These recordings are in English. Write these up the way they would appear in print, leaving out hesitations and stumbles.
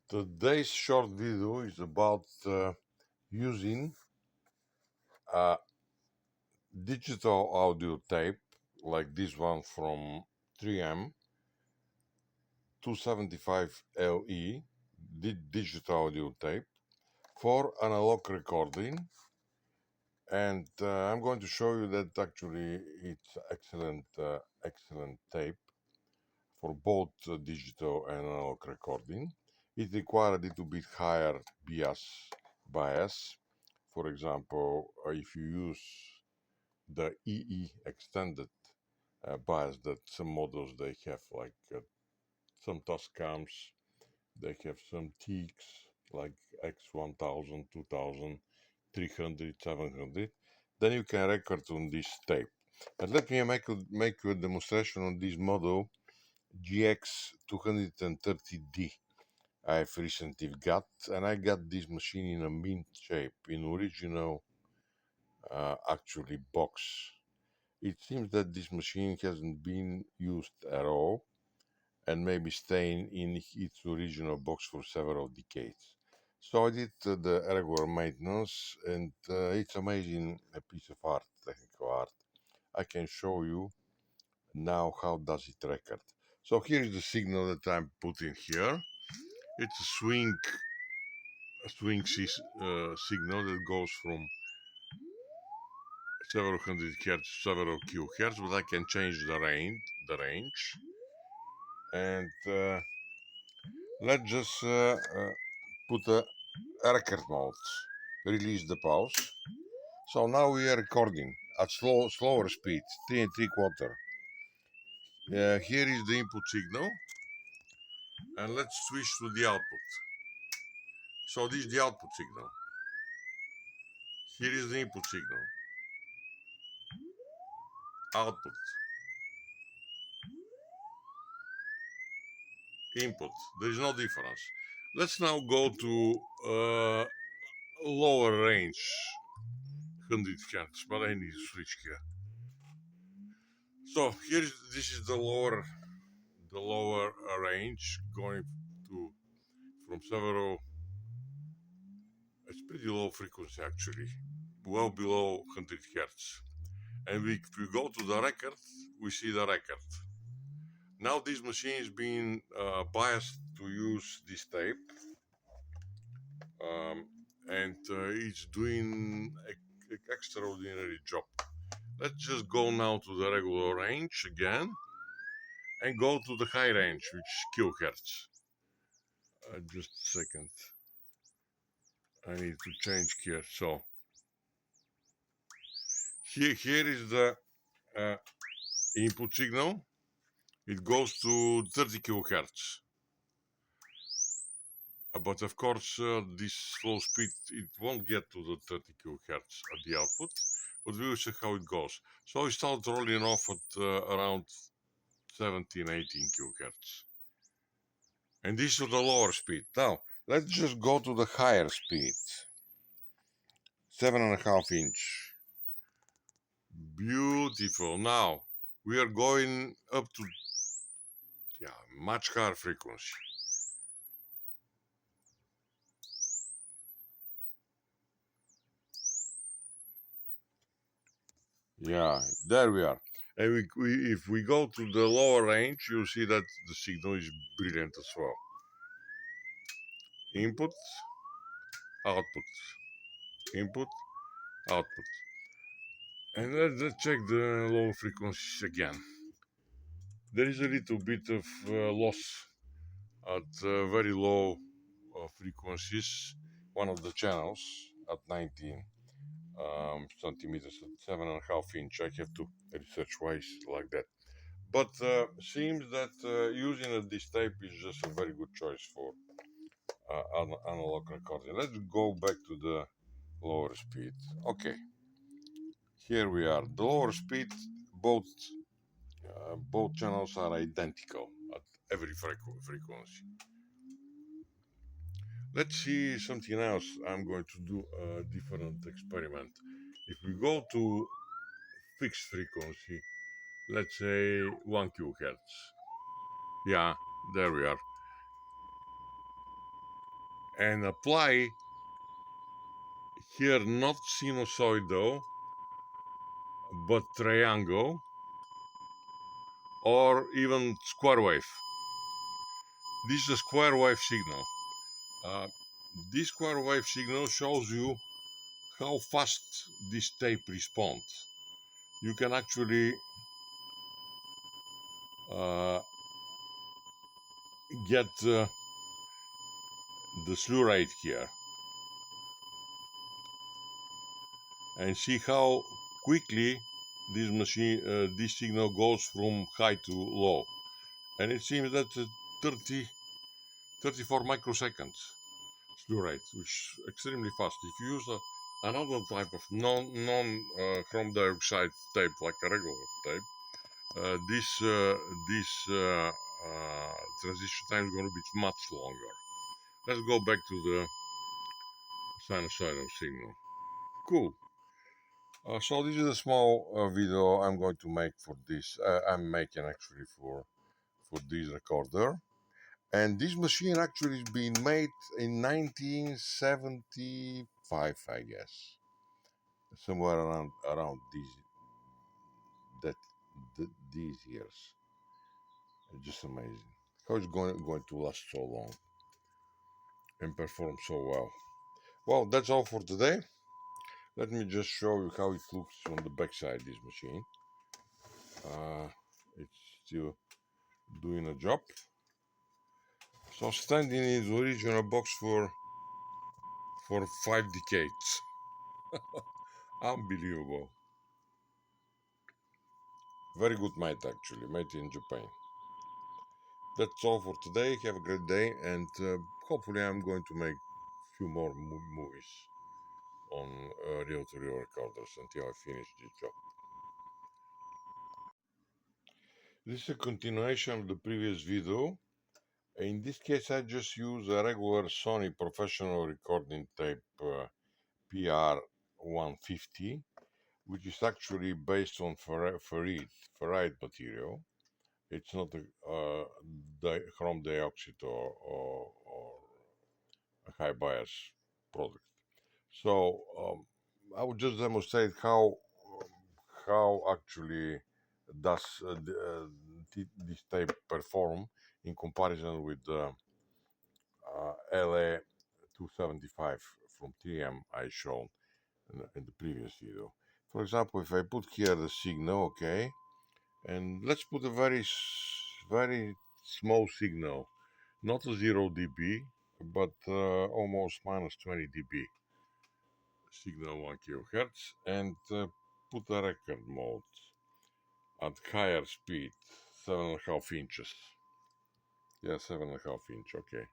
Today's short video is about using a digital audio tape like this one from 3M 275 LE digital audio tape for analog recording, and I'm going to show you that actually it's excellent tape for both digital and analog recording. It requires a little bit higher bias. For example, if you use the EE extended bias that some models they have, like some Tascams, they have some Teaks like X1000, 2000, 300, 700. Then you can record on this tape. But let me make you a demonstration on this model GX230D. I've recently got, and I got this machine in a mint shape, in original actually box. It seems that this machine hasn't been used at all and may be staying in its original box for several decades. So I did the regular maintenance, and it's amazing, a piece of art, technical art. I can show you now how does it record. So here is the signal that I'm putting here. It's a signal that goes from several hundred hertz, several kilohertz, but I can change the range. And let's just put a record mode. Release the pause. So now we are recording at slower speed, 3 3/4. Here is the input signal, and let's switch to the output. So this is the output signal. Here is the input signal. Output. Input. There is no difference. Let's now go to lower range, 100 hertz, but I need to switch here. So this is the lower range, going to from several. It's pretty low frequency actually, well below 100 hertz. And if we go to the record, we see the record. Now this machine is being biased to use this tape, and it's doing an extraordinary job. Let's just go now to the regular range again and go to the high range, which is kilohertz. Just a second. I need to change here. So here is the input signal. It goes to 30 kilohertz. But of course, this slow speed, it won't get to the 30 kilohertz at the output, but we will see how it goes. So it starts rolling off at around 17, 18 kilohertz. And this is the lower speed. Now, let's just go to the higher speed. 7.5 inch. Beautiful. Now, we are going up to much higher frequency. Yeah, there we are. And if we go to the lower range, you'll see that the signal is brilliant as well. Input, output, input, output. And let's check the low frequencies again. There is a little bit of loss at very low frequencies. One of the channels at 19 centimeters at 7.5 inch. I have to research why it's like that. But seems that using this tape is just a very good choice for analog recording. Let's go back to the lower speed. Okay, here we are. The lower speed, both channels are identical at every frequency. Let's see something else. I'm going to do a different experiment. If we go to fixed frequency, let's say 1 kilohertz. Yeah, there we are. and apply here not sinusoidal but triangle or even square wave. This is a square wave signal. Uh, this square wave signal shows you how fast this tape responds. You can actually uh, get the slew rate here and see how quickly this signal goes from high to low. And it seems that 34 microseconds slew rate, which is extremely fast. If you use another type of non chrome dioxide tape, like a regular tape, this transition time is going to be much longer. Let's go back to the sinusoidal signal. Cool. So this is a small video I'm going to make for this. I'm making actually for this recorder, and this machine actually has been made in 1975, I guess, somewhere around these years. It's just amazing how it's going to last so long and perform so well. Well, that's all for today. Let me just show you how it looks on the backside this machine. It's still doing a job. So standing in the original box for 5 decades. Unbelievable. Very good mate actually, made in Japan. That's all for today. Have a great day, and hopefully I'm going to make a few more movies on reel-to-reel recorders until I finish this job. This is a continuation of the previous video. In this case, I just use a regular Sony professional recording tape PR150, which is actually based on ferrite material. It's not a chrome dioxide or a high bias product. So I would just demonstrate how actually does this tape perform in comparison with the LA 275 from 3M I shown in the previous video. For example, if I put here the signal, okay, and let's put a very small signal, not a 0 dB, but almost minus 20 dB signal 1 kilohertz, and put a record mode at higher speed, 7.5 inches. Yeah, 7.5 inch, okay.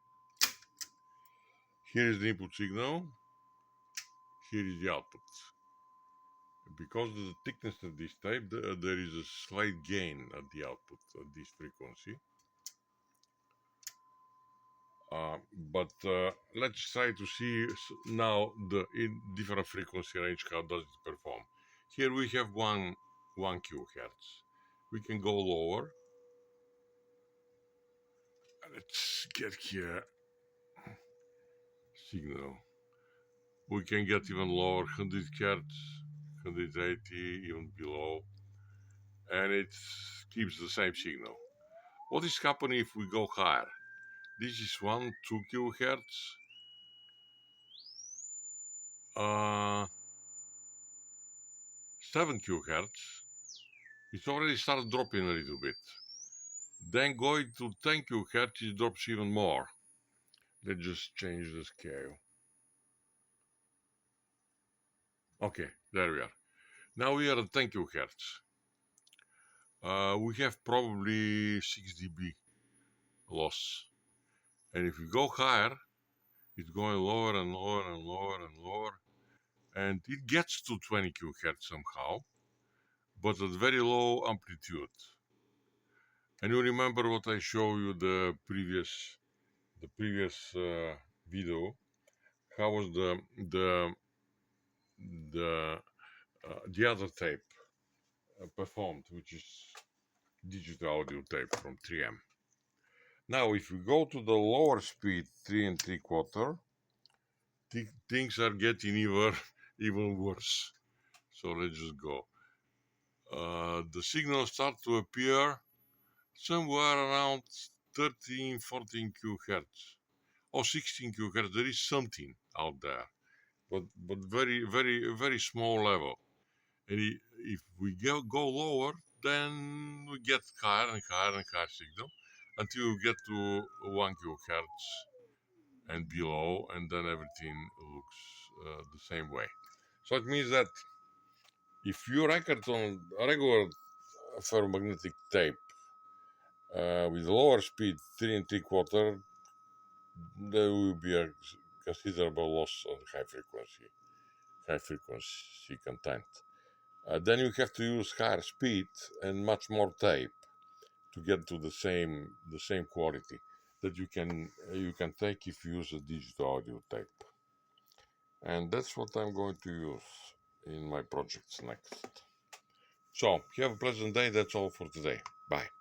Here is the input signal, here is the output. Because of the thickness of this tape, there is a slight gain at the output at this frequency. But let's try to see now in different frequency range how does it perform. Here we have one kilohertz. We can go lower. Let's get here signal. We can get even lower, 100 hertz, 180, even below, and it keeps the same signal. What is happening if we go higher? This is 2 kilohertz. 7 kilohertz. It's already started dropping a little bit. Then going to 10 kilohertz, it drops even more. Let's just change the scale. Okay, there we are. Now we are at 10 kilohertz. We have probably 6 dB loss. And if we go higher, it's going lower and lower and lower and lower. And it gets to 20 kilohertz somehow, but at very low amplitude. And you remember what I showed you the previous video? How was the other tape performed, which is digital audio tape from 3M. Now, if we go to the lower speed, 3 3/4, things are getting even worse. So let's just go. The signals start to appear somewhere around 13, 14 kHz or 16 kHz. There is something out there, but very small level. And if we go lower, then we get higher and higher and higher signal until we get to 1 kHz and below, and then everything looks the same way. So it means that if you record on a regular ferromagnetic tape with lower speed, 3 3/4, there will be a considerable loss on high frequency content. Then you have to use higher speed and much more tape to get to the same quality that you can take if you use a digital audio tape. And that's what I'm going to use in my projects next. So have a pleasant day. That's all for today. Bye.